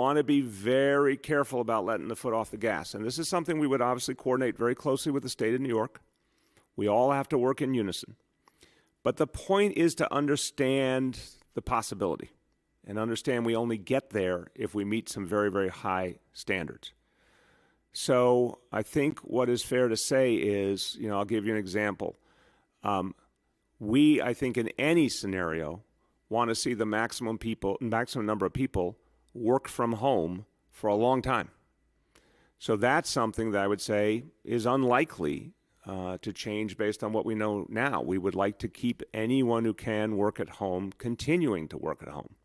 want to be very careful about letting the foot off the gas. And this is something we would obviously coordinate very closely with the state of New York. We all have to work in unison. But the point is to understand the possibility and understand we only get there if we meet some very, very high standards. So I think what is fair to say is, I'll give you an example. I think in any scenario, want to see the maximum number of people work from home for a long time. So that's something that I would say is unlikely to change based on what we know now. We would like to keep anyone who can work at home continuing to work at home.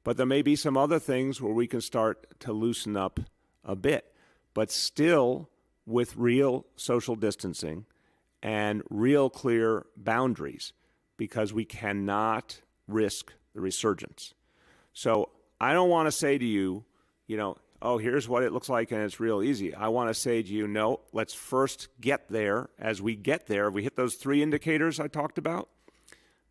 But there may be some other things where we can start to loosen up a bit, but still with real social distancing and real clear boundaries, because we cannot risk the resurgence. So I don't want to say to you, oh, here's what it looks like and it's real easy. I want to say to you, no, let's first get there. As we get there, we hit those 3 indicators I talked about.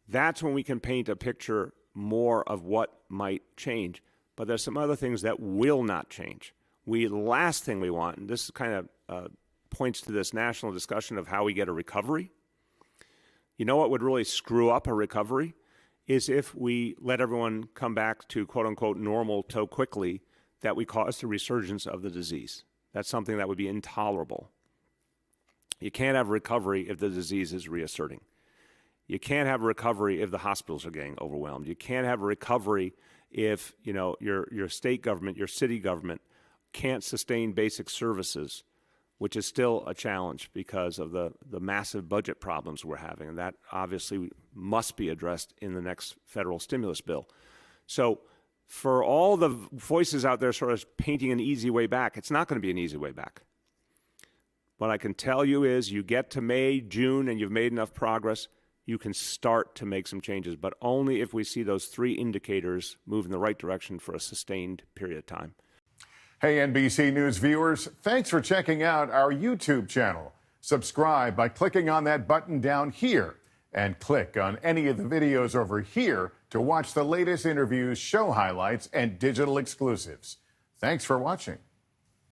That's when we can paint a picture more of what might change. But there's some other things that will not change. The last thing we want, and this kind of points to this national discussion of how we get a recovery. You know what would really screw up a recovery is if we let everyone come back to quote-unquote normal so quickly that we cause the resurgence of the disease. That's something that would be intolerable. You can't have recovery if the disease is reasserting. You can't have a recovery if the hospitals are getting overwhelmed. You can't have a recovery if your state government, your city government can't sustain basic services, which is still a challenge because of the massive budget problems we're having. And that obviously must be addressed in the next federal stimulus bill. So for all the voices out there sort of painting an easy way back, it's not going to be an easy way back. What I can tell you is you get to May, June, and you've made enough progress, you can start to make some changes, but only if we see those 3 indicators move in the right direction for a sustained period of time. Hey, NBC News viewers, thanks for checking out our YouTube channel. Subscribe by clicking on that button down here and click on any of the videos over here to watch the latest interviews, show highlights, and digital exclusives. Thanks for watching.